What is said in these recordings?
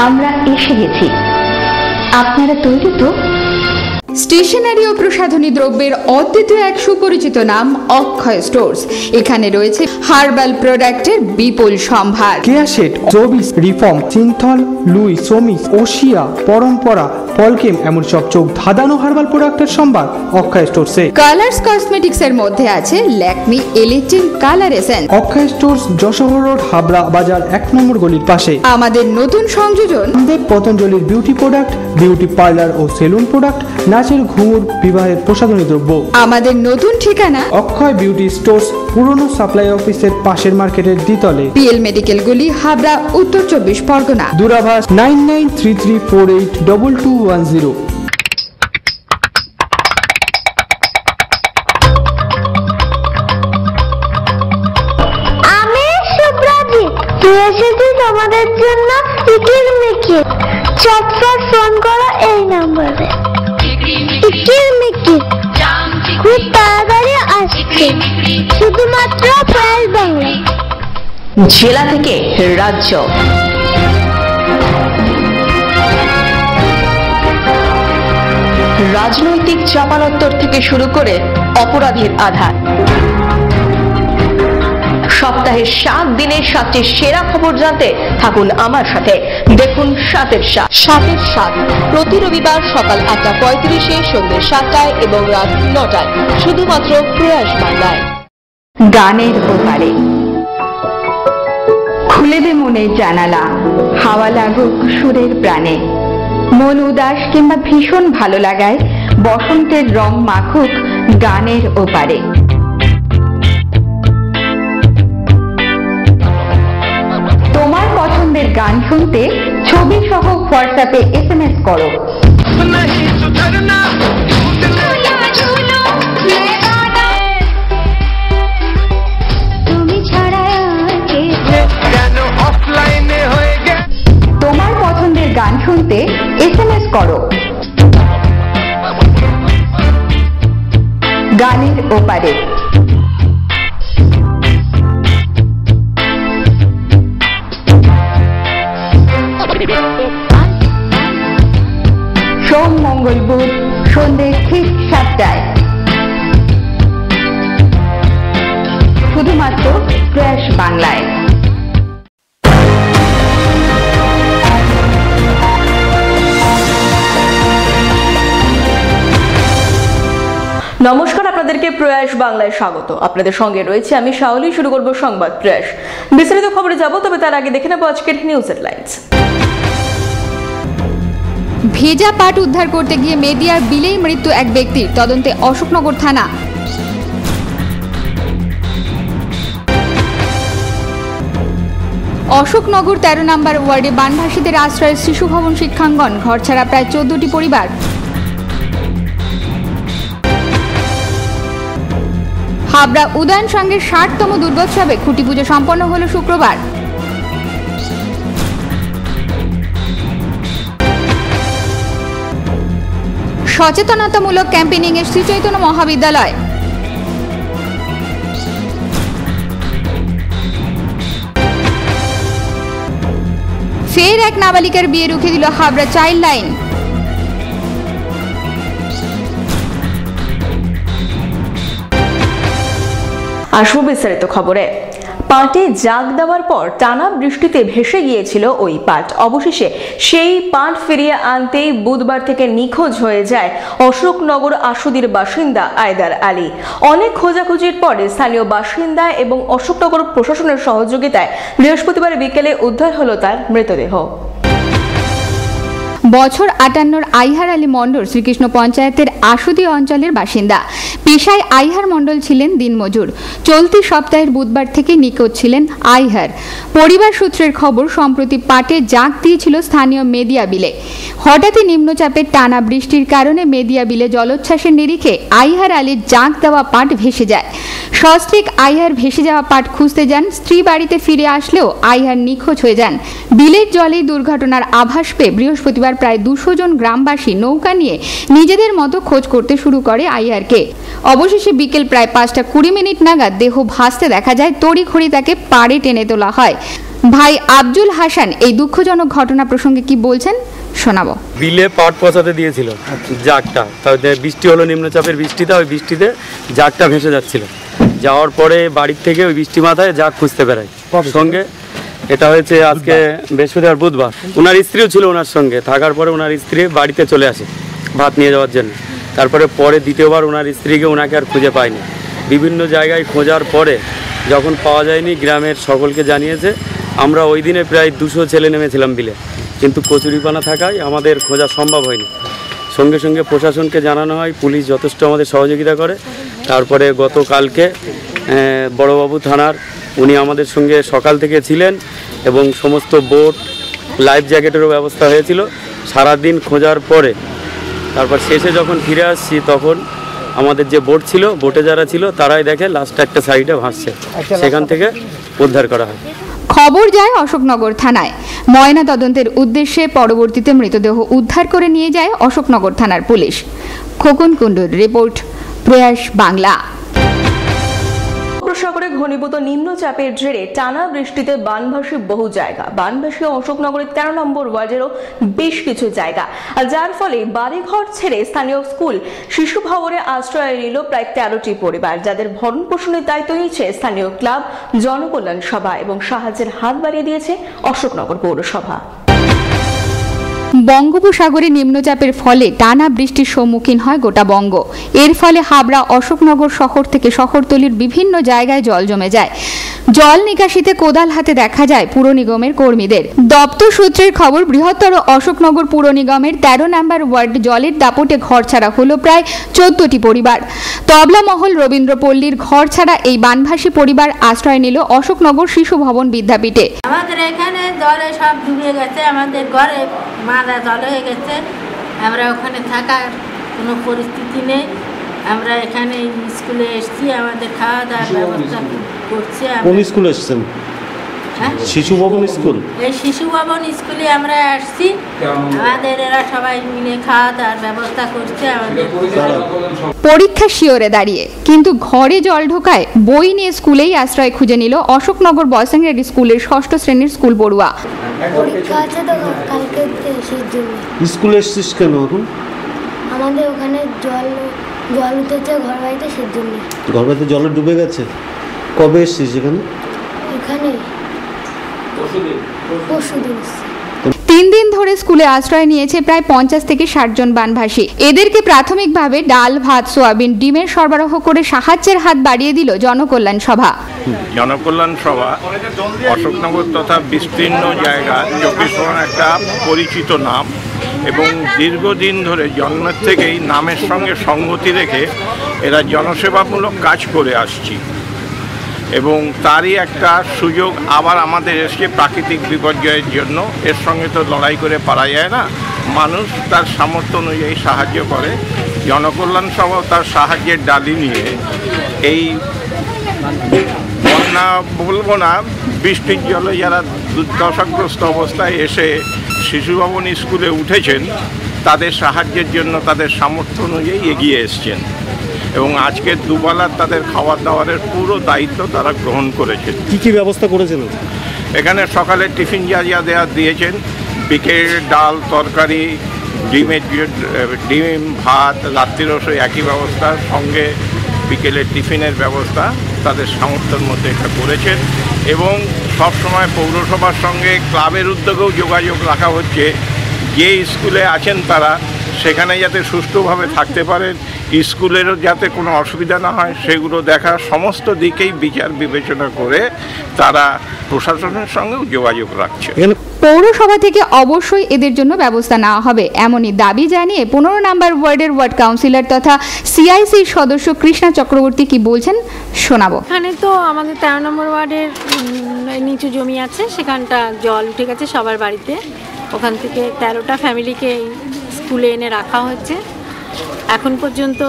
আমরা এসে গেছি। আপনারা তৈরি তো? স্টেশনারি ও প্রসাধনী দ্রব্যের অদ্বিতীয় এক সুপরিচিত নাম অক্ষয় স্টোর্স। এখানে রয়েছে হার্বাল প্রোডাক্টের বিপুল সম্ভার। কেয়াশেট, জবিস, রিফর্ম, সিনথল, লুই, সোমিস, ওশিয়া, পরম্পরা, পলকেম এমন সব চোখ ধাঁধানো হার্বাল প্রোডাক্টের সম্ভার অক্ষয় স্টোর্সে। কালার্স কসমেটিক্স এর মধ্যে আছে ল্যাকমি এলিটিন কালার এসেন্স। অক্ষয় স্টোর্স যশোহর রোড, হাবড়া বাজার 1 নম্বর গলির পাশে। আমাদের নতুন সংযোজন পতঞ্জলির বিউটি প্রোডাক্ট, বিউটি পার্লার ও সেলুন প্রোডাক্ট, নাচের ঘুঙুর, বিবাহের প্রসাধনী দ্রব্য। আমাদের নতুন ঠিকানা অক্ষয় বিউটি স্টোর্স, পুরনো সাপ্লাই অফিসের পাশের মার্কেটের দ্বিতলে, পিএল মেডিকেল গলি, হাবড়া, উত্তর 24 পরগনা। দূরাভাষ 9933482210। আমি সুব্রজিৎ, এসেছি তোমাদের জন্য ইকিরমিকির। চটপট ফোন করো এই নম্বরে। ইকিরমিকির খুব তাড়াতাড়ি আসছে, শুধুমাত্র প্রয়াস বাংলা। জেলা থেকে রাজ্য, রাজনৈতিক চাপানোত্তর থেকে শুরু করে অপরাধীর আধার, সপ্তাহে 7 দিনের 7টি সেরা খবর জানতে থাকুন আমার সাথে। দেখুন সাতের সাত প্রতি রবিবার সকাল 8:35-এ, সন্ধ্যে 7টায় এবং রাত 9টায়, শুধুমাত্র প্রয়াস বাংলায়। গানের ওপারে খুলে দে মনের জানালা, হাওয়া লাগুক সুরের প্রাণে। মন উদাস কিংবা ভীষণ ভালো লাগায় বসন্তের রং মাখুক গানের ওপারে। তোমার পছন্দের গান শুনতে ছবি সহ হোয়াটসঅ্যাপে SMS করো। তোমার পছন্দের গান শুনতে SMS করো। গানের ওপারে সোম, মঙ্গল, বুধ সন্ধ্যে ঠিক 7টায়, শুধুমাত্র প্রয়াস বাংলায়। নমস্কার, আপনাদেরকে প্রয়াস বাংলায় স্বাগত। আপনাদের সঙ্গে রয়েছে আমি শাওলি। শুরু করব সংবাদ প্রয়াস। বিস্তারিত খবরে যাব, তবে তার আগে দেখে নেব আজকের নিউজ হেডলাইন্স। ভেজা পাট উদ্ধার করতে গিয়ে মেদিয়ার বিলেই মৃত্যু এক ব্যক্তির, তদন্তে অশোকনগর থানা। অশোকনগর 13 নম্বর ওয়ার্ডে বানভাসীদের আশ্রয়ের শিশু ভবন শিক্ষাঙ্গন, ঘর ছাড়া প্রায় 14টি পরিবার। হাবড়া উদয়ন সংঘের 60তম দুর্গোৎসবে খুঁটি পুজো সম্পন্ন হল শুক্রবার। সচেতনতামূলক ক্যাম্পেইনিং এর শ্রী চৈতন্য মহাবিদ্যালয়। ফের এক নাবালিকার বিয়ে রুখে দিল হাবড়া চাইল্ড লাইন। আসবো বিস্তারিত খবরে। পাটে জাগ দেওয়ার পর টানা বৃষ্টিতে ভেসে গিয়েছিল ওই পাট। অবশেষে সেই পাট ফিরিয়ে আনতেই বুধবার থেকে নিখোঁজ হয়ে যায় অশোকনগর আশুদির বাসিন্দা আয়দার আলী। অনেক খোঁজাখুঁজির পরে স্থানীয় বাসিন্দা এবং অশোকনগর প্রশাসনের সহযোগিতায় বৃহস্পতিবার বিকেলে উদ্ধার হলো তার মৃতদেহ। বছর 58 আইহার আলী মণ্ডল শ্রীকৃষ্ণ পঞ্চায়েতের আশুদি অঞ্চলের বাসিন্দা। পেশায় আইহার মণ্ডল ছিলেন দিনমজুর। চলতি সপ্তাহের বুধবার থেকে নিখোঁজ ছিলেন আইহার। পরিবার সূত্রের খবর, সম্প্রতি পাটে জাগ দিয়েছিল স্থানীয় মেদিয়া বিলে। হঠাৎই নিম্নচাপের টানা বৃষ্টির কারণে মেদিয়া বিলে জলোচ্ছ্বাসের নিরিখে আইহার আলীর জাগ দেওয়া পাট ভেসে যায়। সস্ত্রীক আইহার ভেসে যাওয়া পাট খুঁজতে যান। স্ত্রী বাড়িতে ফিরে আসলেও আইহার নিখোঁজ হয়ে যান। বিলের জলেই দুর্ঘটনার আভাস পেয়ে বৃহস্পতিবার প্রায় 200 জন গ্রামবাসী নৌকা নিয়ে নিজেদের মতো খোঁজ করতে শুরু করে আইহারকে। অবশেষে বিকেল প্রায় 5:20 নাগাদ দেহ ভাসতে দেখা যায়। তড়িঘড়ি তাকে পাড়ে টেনে তোলা হয়। ভাই আব্দুল হাসান এই দুঃখজনক ঘটনা প্রসঙ্গে কি বলছেন শোনাবো। বিলে পাট পচাতে দিয়েছিল জাগটা, তাহলে বৃষ্টি হলো, নিম্নচাপের বৃষ্টিতে, ওই বৃষ্টিতে জাগটা ভেসে যাচ্ছিল। যাওয়ার পরে বাড়ির থেকে ওই বৃষ্টি মাথায় জাগ খুঁজতে বেড়ায় সঙ্গে। এটা হয়েছে আজকে বৃহস্পতিবার বুধবার। ওনার স্ত্রীও ছিল ওনার সঙ্গে, থাকার পরে ওনার স্ত্রী বাড়িতে চলে আসে ভাত নিয়ে যাওয়ার জন্য। তারপরে পরে দ্বিতীয়বার ওনার স্ত্রীকে ওনাকে আর খুঁজে পায়নি। বিভিন্ন জায়গায় খোঁজার পরে যখন পাওয়া যায়নি, গ্রামের সকলকে জানিয়েছে। আমরা ওই দিনে প্রায় 200 ছেলে নেমেছিলাম বিলে, কিন্তু কচুরিপানা থাকায় আমাদের খোঁজা সম্ভব হয়নি। সঙ্গে সঙ্গে প্রশাসনকে জানানো হয়, পুলিশ যথেষ্ট আমাদের সহযোগিতা করে। তারপরে গতকালকে বড়বাবু থানার উনি আমাদের সঙ্গে সকাল থেকে ছিলেন এবং সমস্ত বোট, লাইফ জ্যাকেটেরও ব্যবস্থা হয়েছিল। সারাদিন খোঁজার পরে তারপর শেষে যখন ফিরে আসছি, তখন আমাদের যে বোট ছিল, বোটে যারা ছিল তারাই দেখে লাস্টটা একটা সাইডে ভাসছে, সেখান থেকে উদ্ধার করা হয়। খবর যায় অশোকনগর থানায়। ময়না তদন্তের উদ্দেশ্যে পরবর্তীতে মৃতদেহ উদ্ধার করে নিয়ে যায় অশোকনগর থানার পুলিশ। খোকন কুণ্ডুর রিপোর্ট, প্রয়াস বাংলা। বঙ্গোপসাগরে ঘনীভূত নিম্নচাপের জেরে টানা বৃষ্টিতে বানভাসী বহু জায়গা। বানভাসী অশোকনগরের 13 নম্বর ওয়ার্ডেরও বেশ কিছু জায়গা, আর যার ফলে বাড়িঘর ছেড়ে স্থানীয় স্কুল, শিশু ভবনে আশ্রয় নিল প্রায় 13টি পরিবার, যাদের ভরণ পোষণের দায়িত্ব নিয়েছে স্থানীয় ক্লাব, জনকল্যাণ সভা এবং সাহায্যের হাত বাড়িয়ে দিয়েছে অশোকনগর পৌরসভা। বঙ্গোপসাগরে নিম্নচাপের ফলে টানা বৃষ্টির সম্মুখীন হয় গোটা বঙ্গ। এর ফলে হাবড়া, অশোকনগর শহর থেকে শহরতলির বিভিন্ন জায়গায় জল জমে যায়। জল নিকাশিতে কোদাল হাতে দেখা যায় পুর নিগমের কর্মীদের। দপ্তর সূত্রের খবর, বৃহত্তর অশোকনগর পুর নিগমের 13 নম্বর ওয়ার্ড জলের দাপটে ঘরছাড়া হলো প্রায় 14টি পরিবার। তবলামহল, রবীন্দ্রপল্লীর ঘরছাড়া এই বানভাসী পরিবার আশ্রয় নিল অশোকনগর শিশু ভবন বিদ্যাপীঠে। আমাদের এখানে জলে সব ডুবে গেছে, আমাদের ঘরে মারা জল হয়ে গেছে। আমরা ওখানে থাকার কোনো পরিস্থিতি নেই। আমরা এখানে স্কুলে এসেছি, আমাদের খাওয়া দাওয়ার ব্যবস্থা করছি। কোন স্কুলে এসেছেন? শিশু ভবন স্কুল। এই শিশু ভবন স্কুলে আমরা আসছি, আমাদের এরা সবাই মিলে খাওয়া দাওয়ার ব্যবস্থা করছে। আমাদের পরীক্ষা শিওরে দাঁড়িয়ে, কিন্তু ঘরে জল ঢোকায় বই নিয়ে স্কুলেই আশ্রয় খুঁজে নিল অশোকনগর বয়েজ গ্রেড স্কুলের 6ষ্ঠ শ্রেণীর স্কুল পড়ুয়া। পরীক্ষা আছে তো কালকে, সেই জন্য। স্কুলে এসেছিস কেন এখন? আমাদের ওখানে জল উঠেছে ঘর বাড়িতে, সেই জন্য। ঘর বাড়িতে জলে ডুবে গেছে? কবে এসেছিস এখানে? এখানে পরশুদিন। 3 দিন ধরে স্কুলে আশ্রয় নিয়েছে প্রায় 50 থেকে 60 জন বানভাসী। এদেরকে প্রাথমিকভাবে ডাল, ভাত, সোয়াবিন, ডিমের সরবরাহ করে সাহায্যের হাত বাড়িয়ে দিল জনকল্যাণ সভা। জনকল্যাণ সভা অশোকনগর তথা বিস্তীর্ণ জায়গা 24 পরগনার একটা পরিচিত নাম, এবং দীর্ঘদিন ধরে জন্মের থেকেই নামের সঙ্গে সঙ্গতি রেখে এরা জনসেবামূলক কাজ করে আসছি। এবং তারই একটা সুযোগ আবার আমাদের এসে প্রাকৃতিক বিপর্যয়ের জন্য। এর সঙ্গে তো লড়াই করে পারা যায় না, মানুষ তার সামর্থ্য অনুযায়ী সাহায্য করে। জনকল্যাণ সভা তার সাহায্যের ডালি নিয়ে এই বন্যা বলবো না, বৃষ্টির জলে যারা দুর্দশাগ্রস্ত অবস্থায় এসে শিশু ভবন স্কুলে উঠেছেন, তাদের সাহায্যের জন্য তাদের সামর্থ্য অনুযায়ী এগিয়ে এসছেন। এবং আজকে দুবেলার তাদের খাবার দাবারের পুরো দায়িত্ব তারা গ্রহণ করেছেন। কি কি ব্যবস্থা করেছেন এখানে? সকালে টিফিন যা দিয়েছেন, বিকেলে ডাল, তরকারি, ডিম, ভাত, রাত্রিরও সেই একই ব্যবস্থা, সঙ্গে বিকেলে টিফিনের ব্যবস্থা তাদের সামর্থ্যের মধ্যে এটা করেছেন। এবং সবসময় পৌরসভার সঙ্গে ক্লাবের উদ্যোগেও যোগাযোগ রাখা হচ্ছে, যে স্কুলে আছেন তারা সেখানে যাতে সুষ্ঠুভাবে থাকতে পারেন, স্কুলেরও যাতে কোনো অসুবিধা না হয়, সেগুলো দেখা, সমস্ত দিকেই বিচার বিবেচনা করে তারা প্রশাসনের সঙ্গেও যোগাযোগ রাখছে। পৌরসভা থেকে অবশ্যই এদের জন্য ব্যবস্থা নেওয়া হবে, এমনই দাবি জানিয়ে 15 নম্বর ওয়ার্ডের ওয়ার্ড কাউন্সিলর তথা সিআইসির সদস্য কৃষ্ণা চক্রবর্তী কি বলছেন শোনাবো। এখানে তো আমাদের 13 নম্বর ওয়ার্ডের নিচু জমি আছে, সেখানটা জল উঠে গেছে সবার বাড়িতে। ওখান থেকে 13টা ফ্যামিলিকে স্কুলে এনে রাখা হচ্ছে। এখন পর্যন্ত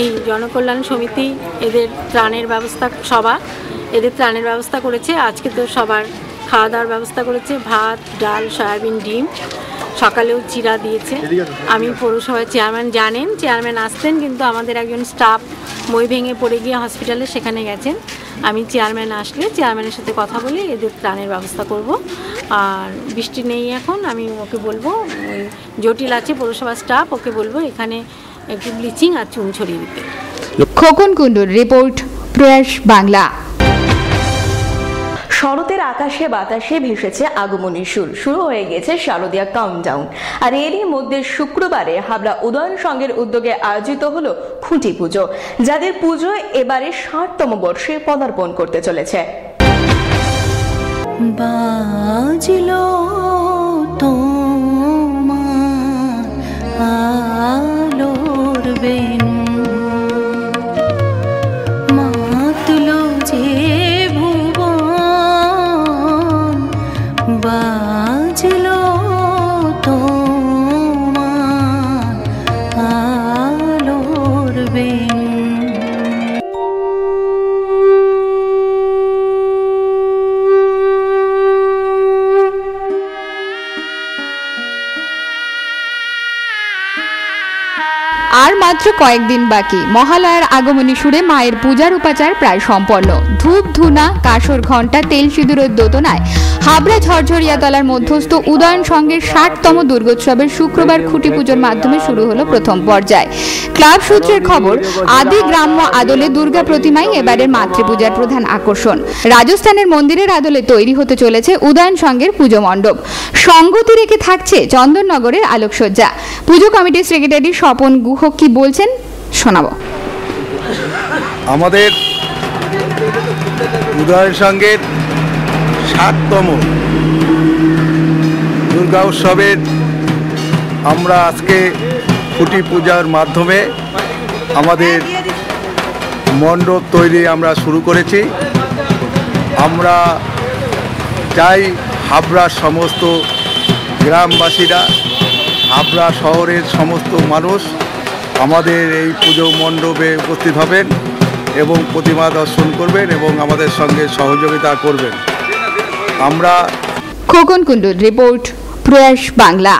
এই জনকল্যাণ সমিতি এদের ত্রাণের ব্যবস্থা, সভা এদের ত্রাণের ব্যবস্থা করেছে। আজকে তো সবার খাওয়া দাওয়ার ব্যবস্থা করেছে, ভাত, ডাল, সয়াবিন, ডিম, সকালেও চিরা দিয়েছে। আমি পৌরসভার চেয়ারম্যান জানেন, চেয়ারম্যান আসতেন, কিন্তু আমাদের একজন স্টাফ মই ভেঙে পড়ে গিয়ে হসপিটালে সেখানে গেছেন। আমি চেয়ারম্যান আসলে চেয়ারম্যানের সাথে কথা বলে এদের ত্রাণের ব্যবস্থা করব। আর বৃষ্টি নেই এখন, আমি ওকে বলবো, জটিল আছে পৌরসভা স্টাফ, ওকে বলবো এখানে একটু ব্লিচিং আর চুন ছড়িয়ে দিতে। খোকন কুণ্ডুর রিপোর্ট, প্রয়াস বাংলা। শরতের আকাশে বাতাসে ভেসেছে আগমনী সুর, শুরু হয়ে গেছে শারদীয়া কাউন্টডাউন। আর এরই মধ্যে শুক্রবারে হাবড়া উদয়ন সংঘের উদ্যোগে আয়োজিত হলো খুঁটি পুজো, যাদের পুজো এবারে 60তম বর্ষে পদার্পণ করতে চলেছে। বাজলো তোমার আলোর বেনু, মাতলো যে ভুবন, বাজলো তোমার আলোর বেনু। আর মাত্র কয়েকদিন বাকি, মহালয়ার আগমনী সুরে মায়ের পূজার উপাচার প্রায় সম্পন্ন। ধূপ ধুনা, কাসর ঘণ্টা, তেল সিঁদুরের দোতনায় হাবড়া ঝরঝরিয়াতলার মধ্যস্থ উদয়ন সংঘের 60তম দুর্গোৎসবের শুক্রবার খুঁটি পুজোর মাধ্যমে শুরু হলো প্রথম পর্যায়। ক্লাব সূত্রের খবর, আদি গ্রাম্য আদলে দুর্গা প্রতিমাই এবারের মাতৃপূজার প্রধান আকর্ষণ। রাজস্থানের মন্দিরের আদলে তৈরি হতে চলেছে উদয়ন সংঘের পুজো মণ্ডপ। সঙ্গতি রেখে থাকছে চন্দননগরের আলোকসজ্জা। পুজো কমিটির সেক্রেটারি স্বপন গুহ কি বলছেন শোনাবো। আমাদের উদয়ন সংঘের 60তম দুর্গা উৎসবের আমরা আজকে খুঁটি পূজার মাধ্যমে আমাদের মণ্ডপ তৈরি আমরা শুরু করেছি। আমরা চাই হাবড়ার সমস্ত গ্রামবাসীরা, হাবড়া শহরের সমস্ত মানুষ আমাদের এই পুজো মণ্ডপে উপস্থিত হবেন এবং প্রতিমা দর্শন করবেন এবং আমাদের সঙ্গে সহযোগিতা করবেন। আমরা খোকন কুণ্ডুর রিপোর্ট, প্রয়াস বাংলা।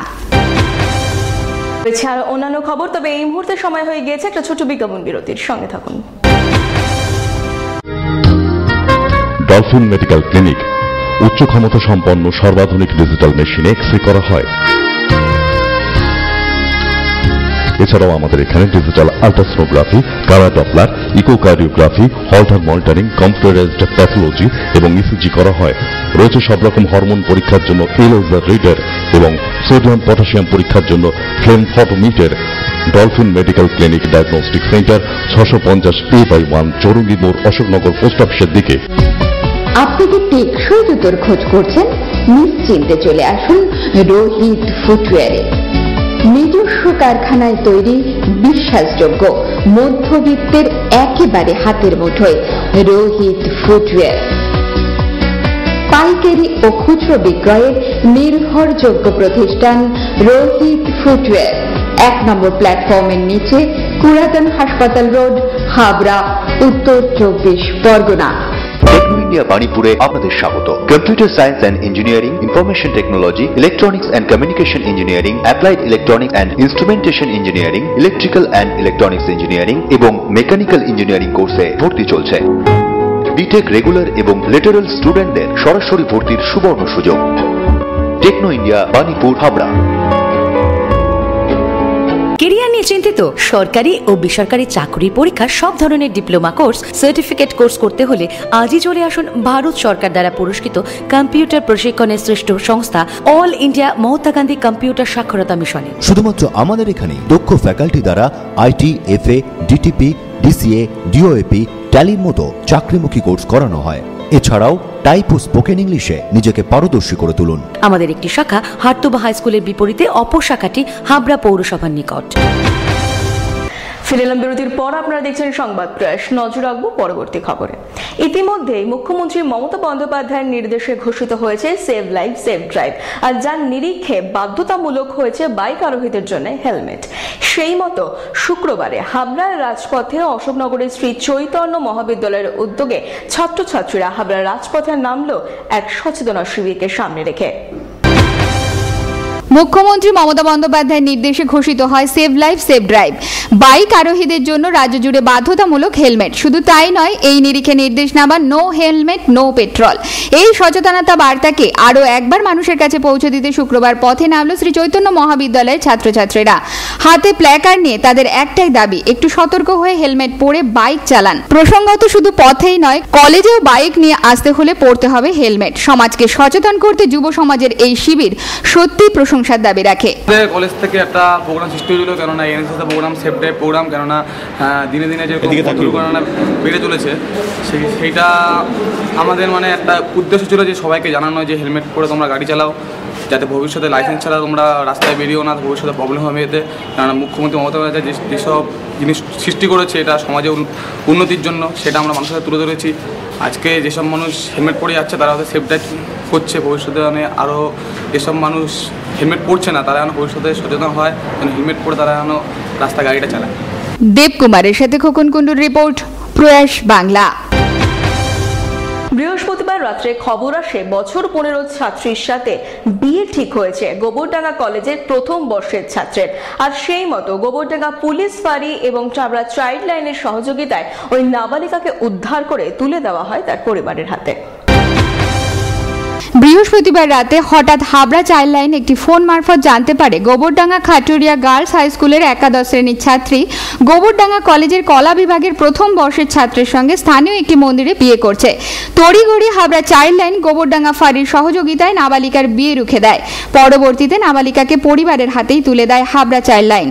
আর অন্যান্য খবর, তবে এই মুহূর্তে সময় হয়ে গিয়েছে একটা ছোট বিজ্ঞাপন বিরতির। সঙ্গে থাকুন। ডলফিন মেডিকেল ক্লিনিক, উচ্চ ক্ষমতা সম্পন্ন সর্বাধুনিক ডিজিটাল মেশিনে এক্স-রে করা হয়। এছাড়াও আমাদের এখানে digital ultrasonography, colour Doppler, echocardiography, Holter monitoring, computerised pathology এবং ইসিজি করা হয়। রয়েছে সব রকম হরমোন পরীক্ষার জন্য এলেজার রিডার এবং সোডিয়াম পটাশিয়াম পরীক্ষার জন্য flame photometer. Dolphin medical clinic diagnostic centre, 650A/1 Chowringhee মোড়, অশোকনগর পোস্ট অফিসের দিকে। আপনি কি টেকসই জুতোর খোঁজ করছেন? নিশ্চিন্তে চলে আসুন রোহিত ফুটওয়্যারে। নিজস্ব কারখানায় তৈরি, বিশ্বাসযোগ্য, মধ্যবিত্তের একেবারে হাতের মুঠোয় রোহিত ফুটওয়্যার। পাইকারি ও খুচরো বিক্রয়ের নির্ভরযোগ্য প্রতিষ্ঠান রোহিত ফুটওয়্যার। 1 নম্বর প্ল্যাটফর্মের নিচে, পুরাতন হাসপাতাল রোড, হাবড়া, উত্তর 24 পরগনা। টেকনো ইন্ডিয়া বাণীপুরে আপনাদের স্বাগত। Computer science and engineering, information technology, electronics and communication engineering, applied electronics and instrumentation engineering, electrical and electronics engineering এবং মেকানিক্যাল ইঞ্জিনিয়ারিং কোর্সে ভর্তি চলছে। বিটেক রেগুলার এবং লেটারাল স্টুডেন্টদের সরাসরি ভর্তির সুবর্ণ সুযোগ। Techno India Banipur, Habra. Career নিয়ে চিন্তিত? সরকারি ও বেসরকারি চাকরি পরীক্ষার সব ধরনের ডিপ্লোমা কোর্স, সার্টিফিকেট কোর্স করতে হলে আজই চলে আসুন ভারত সরকার দ্বারা পুরস্কৃত কম্পিউটার প্রশিক্ষণের শ্রেষ্ঠ সংস্থা all India Mahatma Gandhi computer সাক্ষরতা মিশনে। শুধুমাত্র আমাদের এখানে দক্ষ ফ্যাকাল্টি দ্বারা আইটি, এফএ, ডিটিপি, ডিসিএ, ডিওএপি, ট্যালির মতো চাকরিমুখী কোর্স করানো হয়। এছাড়াও টাইপ ও স্পোকেন ইংলিশে নিজেকে পারদর্শী করে তুলুন। আমাদের একটি শাখা হাটতুবা হাই স্কুলের বিপরীতে, অপর শাখাটি হাবড়া পৌরসভার নিকট। ফিরে এলাম বিরতির পর, আপনারা দেখছেন সংবাদ প্রয়াস। নজর রাখবো পরবর্তী খবরে। ইতিমধ্যেই মুখ্যমন্ত্রী মমতা বন্দ্যোপাধ্যায়ের নির্দেশে ঘোষিত হয়েছে সেভ লাইফ সেভ ড্রাইভ, আর যার নিরীক্ষে বাধ্যতামূলক হয়েছে বাইক আরোহীদের জন্য হেলমেট। সেই মতো শুক্রবারে হাবড়ার রাজপথে অশোকনগরের শ্রী চৈতন্য মহাবিদ্যালয়ের উদ্যোগে ছাত্রছাত্রীরা হাবড়ার রাজপথে নামলো এক সচেতনতা শিবিরকে সামনে রেখে। মুখ্যমন্ত্রী মমতা বন্দ্যোপাধ্যায়ের নির্দেশে ঘোষিত হয় save life save drive. Bike আরোহীদের জন্য রাজ্য জুড়ে বাধ্যতামূলক হেলমেট। শুধু তাই নয়, এই নিরিখে নির্দেশ নেওয়া নো হেলমেট নো পেট্রোল। এই সচেতনতা বার্তাকে আরও একবার মানুষের কাছে পৌঁছে দিতে শুক্রবার পথে নামল শ্রী চৈতন্য মহাবিদ্যালয়ের ছাত্রছাত্রীরা। হাতে প্ল্যাকার্ড নিয়ে তাদের একটাই দাবি, একটু সতর্ক হয়ে হেলমেট পরে বাইক চালান। প্রসঙ্গত শুধু পথেই নয়, কলেজেও বাইক নিয়ে আসতে হলে পড়তে হবে হেলমেট। সমাজকে সচেতন করতে যুব সমাজের এই শিবির সত্যি প্রশংসার দাবি রাখে। কলেজ থেকে একটা প্রোগ্রাম সৃষ্টি হয়েছিল, কেননা NSS programme, safe drive programme, কেননা দিনে দিনে যে দুর্ঘটনা বেড়ে চলেছে সেইটা আমাদের মানে একটা উদ্দেশ্য ছিল যে সবাইকে জানানো যে হেলমেট পরে তোমরা গাড়ি চালাও, যাতে ভবিষ্যতে লাইসেন্স ছাড়া তোমরা রাস্তায় বেরিয়েও না, ভবিষ্যতে প্রবলেম হবে এতে। কেননা মুখ্যমন্ত্রী মমতা বন্দ্যোপাধ্যায় যেসব জিনিস সৃষ্টি করেছে এটা সমাজে উন্নতির জন্য, সেটা আমরা মানুষের তুলে ধরেছি। আজকে যেসব মানুষ হেলমেট পরে যাচ্ছে তারা হয়তো সেফ ড্রাইভ করছে, ভবিষ্যতে মানে আরও যেসব মানুষ হেলমেট পরছে না তারা যেন ভবিষ্যতে সচেতন হয়, যেন হেলমেট পরে তারা যেন রাস্তায় গাড়িটা চালায়। দেবকুমারের সাথে খোকন কুণ্ডুর রিপোর্ট, প্রয়াস বাংলা। বৃহস্পতিবার রাত্রে খবর আসে বছর 15 ছাত্রীর সাথে বিয়ে ঠিক হয়েছে গোবরডাঙ্গা কলেজের প্রথম বর্ষের ছাত্রের। আর সেই মতো গোবরডাঙ্গা পুলিশ ফাঁড়ি এবং চাবড়া চাইল্ড লাইনের সহযোগিতায় ওই নাবালিকাকে উদ্ধার করে তুলে দেওয়া হয় তার পরিবারের হাতে। বৃহস্পতিবার রাতে হঠাৎ হাবড়া চাইল্ড লাইন একটি ফোন মারফত জানতে পারে গোবরডাঙ্গা খাটুরিয়া গার্লস হাই স্কুলের একাদশ শ্রেণীর ছাত্রী গোবরডাঙ্গা কলেজের কলা বিভাগের প্রথম বর্ষের ছাত্রের সঙ্গে স্থানীয় একটি মন্দিরে বিয়ে করছে। তড়িঘড়ি হাবড়া চাইল্ড লাইন গোবরডাঙ্গা ফাঁড়ির সহযোগিতায় নাবালিকার বিয়ে রুখে দেয়। পরবর্তীতে নাবালিকাকে পরিবারের হাতেই তুলে দেয় হাবড়া চাইল্ড লাইন।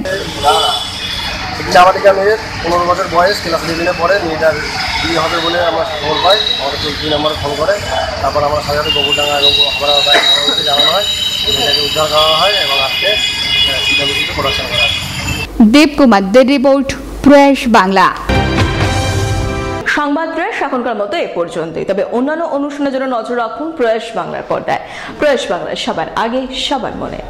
নাবালিকা মেয়ের 15 বছর বয়স, ক্লাস 11-এ পড়ে। মেয়েটার বিয়ে হবে বলে আমরা খবর পাই, আমাদের 2 নম্বরে ফোন করে। তারপর আমরা সাথে গোবরডাঙ্গা এবং হাবড়া জানানো হয়, মেয়েটাকে উদ্ধার করা হয় এবং আজকে সিদ্ধান্ত প্রোডাকশন করা হয়। দেবকুমারদের রিপোর্ট, প্রয়াস বাংলা। সংবাদ প্রয়াস এখনকার মতো এ পর্যন্তই। তবে অন্যান্য অনুষ্ঠানের জন্য নজর রাখুন প্রয়াস বাংলার পর্দায়। প্রয়াস বাংলা সবার আগে সবার মনে।